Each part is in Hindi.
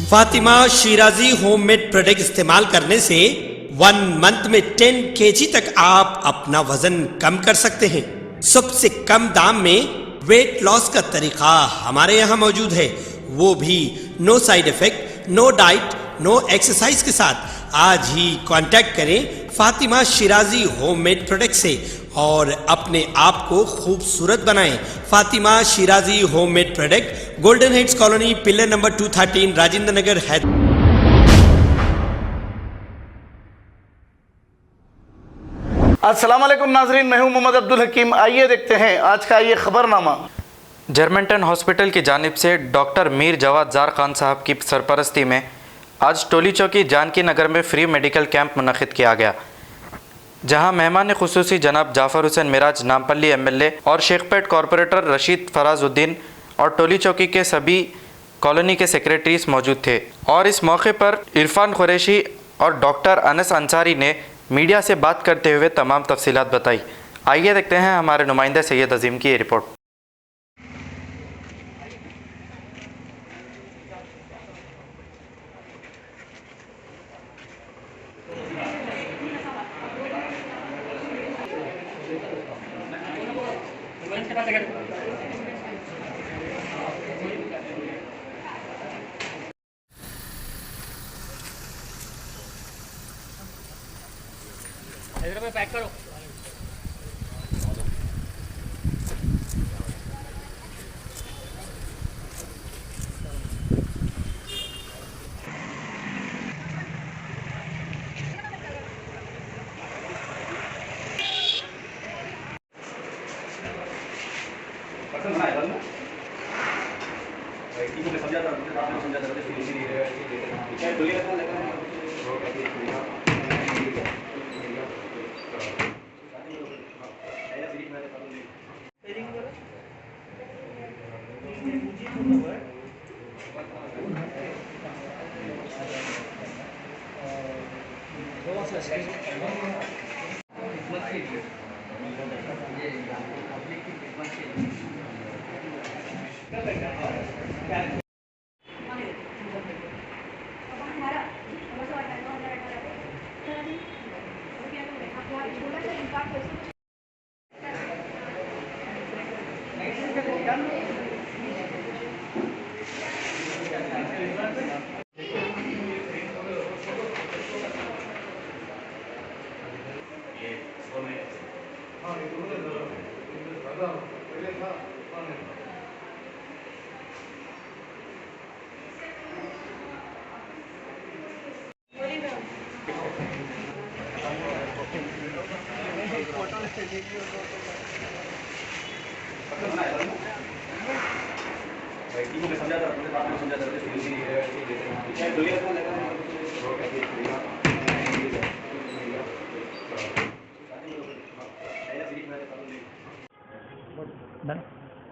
फातिमा शिराजी होममेड प्रोडक्ट इस्तेमाल करने से 1 मंथ में 10 kg तक आप अपना वजन कम कर सकते हैं। सबसे कम दाम में वेट लॉस का तरीका हमारे यहाँ मौजूद है, वो भी no side effect, no diet, no exercise के साथ। आज ही कांटेक्ट करें फातिमा शिराजी होममेड प्रोडक्ट से और अपने आप को खूबसूरत बनाएं। Fatima Shirazi homemade product, golden heads colony, pillar number 213, Rajendra Nagar, Hyderabad. अस्सलाम वालेकुम नाजरीन, मैं हूं मोहम्मद अब्दुल हकीम। आइए देखते हैं आज का ये खबरनामा। जर्मनटन हॉस्पिटल की जानिब से डॉक्टर मीर जवाद जार खान साहब की सरपरस्ती में आज टोली चौकी जानकी नगर में फ्री मेडिकल कैंप मुनक़िद किया गया, जहां मेहमान खुसूसी जनाब जाफ़र हुसैन मिराज नामपल्ली MLA और शेखपेट कॉरपोरेटर रशीद फराजुद्दीन और टोली चौकी के सभी कॉलोनी के सेक्रेटरीज मौजूद थे। और इस मौके पर इरफान कुरैशी और डॉक्टर अनस अंसारी ने मीडिया से बात करते हुए तमाम तफसीलात बताई। आइए देखते हैं हमारे नुमाइंदे सैयद अजीम की ये रिपोर्ट। में पैक करो।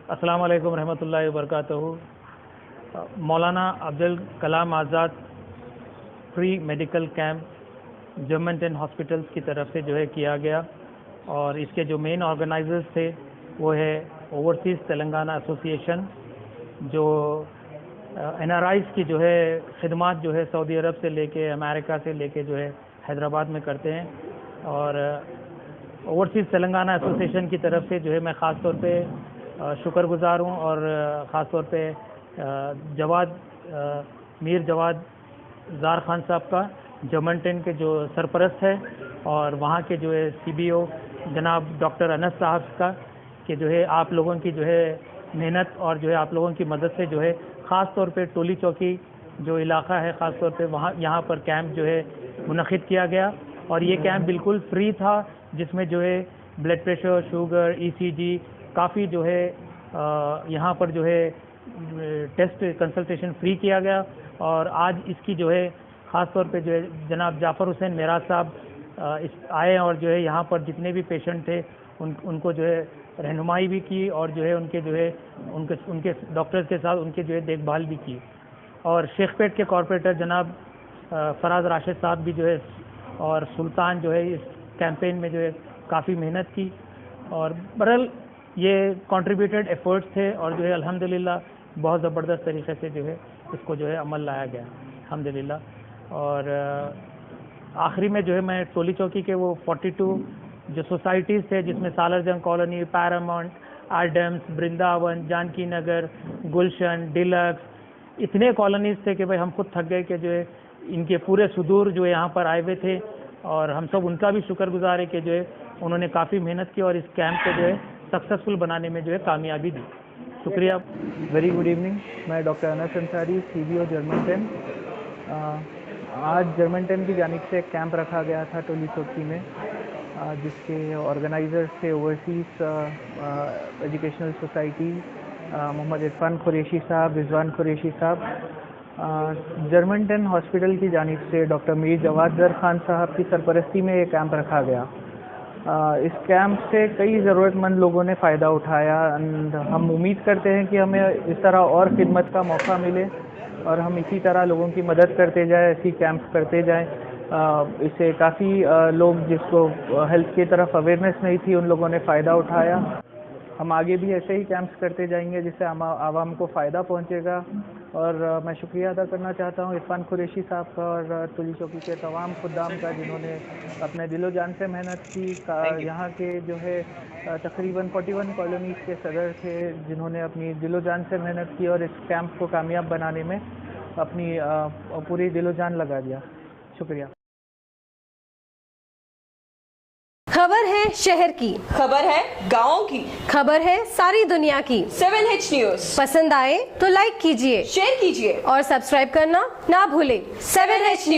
अस्सलाम वालेकुम रहमतुल्लाहि व बरकातहू। मौलाना Abdul Kalam Azad free medical camp German Ten hospitals की तरफ से जो है किया गया, और इसके जो मेन ऑर्गेनाइजर्स थे वो है ओवरसीज़ तेलंगाना एसोसिएशन, जो NRIs की जो है खिदमत जो है सऊदी अरब से लेके अमेरिका से लेके जो है हैदराबाद में करते हैं। और ओवरसीज़ तेलंगाना एसोसिएशन की तरफ से जो है मैं ख़ास तौर पे शुक्रगुज़ार हूँ, और ख़ास तौर पे मीर जवाद जार खान साहब का, जर्मनटन के जो सरपरस्त है, और वहाँ के जो है CBO जनाब डॉक्टर अनस साहब का, कि जो है आप लोगों की जो है मेहनत और जो है आप लोगों की मदद से जो है ख़ास तौर पे टोली चौकी जो इलाका है ख़ास तौर पे वहाँ यहाँ पर कैंप जो है मुनक़िद किया गया। और ये कैंप बिल्कुल फ्री था, जिसमें जो है ब्लड प्रेशर, शुगर, ECG काफ़ी जो है यहाँ पर जो है टेस्ट कंसल्टेशन फ्री किया गया। और आज इसकी जो है ख़ास तौर पे जो है जनाब जाफ़र हुसैन मिराज साहब आए, और जो है यहाँ पर जितने भी पेशेंट थे उनको जो है रहनुमाई भी की, और जो है उनके जो है उनके डॉक्टर्स के साथ उनके जो है देखभाल भी की। और शेखपेट के कॉरपोरेटर जनाब फराज राशिद साहब भी जो है और सुल्तान जो है इस कैंपेन में जो है काफ़ी मेहनत की, और बहरहाल ये कंट्रीब्यूटेड एफर्ट्स थे, और जो है अल्हम्दुलिल्लाह बहुत ज़बरदस्त तरीके से जो है इसको जो है अमल लाया गया। अल्हम्दुलिल्लाह। और आखिरी में जो है मैं टोली चौकी के वो 42 जो सोसाइटीज़ थे, जिसमें सालारजंग कॉलोनी, पैरामाउंट, आडम्स, वृंदावन, जानकी नगर, गुलशन, डिलक्स, इतने कॉलोनीज़ थे कि भाई हम खुद थक गए कि जो है इनके पूरे सुदूर जो है यहाँ पर आए हुए थे, और हम सब उनका भी शुक्रगुजार है कि जो है उन्होंने काफ़ी मेहनत की और इस कैंप को जो है सक्सेसफुल बनाने में जो है कामयाबी दी। शुक्रिया। Very good evening. मैं doctor Anas Ansari, CBO German 10। आज जर्मन 10 की जानिब से एक कैंप रखा गया था टोली चौकी में, जिसके ऑर्गेनाइजर्स थे overseas educational society, Mohammad Irfan Qureshi sahab, Rizwan Qureshi साहब। जर्मन 10 हॉस्पिटल की जानिब से डॉक्टर मीर जवाद ज़र खान साहब की सरपरस्ती में ये कैंप रखा गया। इस कैंप से कई ज़रूरतमंद लोगों ने फ़ायदा उठाया। एंड हम उम्मीद करते हैं कि हमें इस तरह और खिदमत का मौका मिले और हम इसी तरह लोगों की मदद करते जाएं, ऐसी कैंप करते जाएं। इससे काफ़ी लोग जिसको हेल्थ की तरफ अवेयरनेस नहीं थी, उन लोगों ने फ़ायदा उठाया। हम आगे भी ऐसे ही कैंप्स करते जाएंगे जिससे आवाम को फ़ायदा पहुंचेगा। और मैं शुक्रिया अदा करना चाहता हूं इरफान कुरैशी साहब का और टोली चौकी के तमाम खुद्दाम का, जिन्होंने अपने दिलो जान से मेहनत की। यहाँ के जो है तकरीबन 41 कॉलोनीज़ के सदर थे, जिन्होंने अपनी दिलो जान से मेहनत की और इस कैंप को कामयाब बनाने में अपनी पूरी दिलो जान लगा दिया। शुक्रिया। खबर है शहर की, खबर है गाँव की, खबर है सारी दुनिया की। 7H न्यूज़ पसंद आए तो लाइक कीजिए, शेयर कीजिए और सब्सक्राइब करना ना भूलें। 7H news.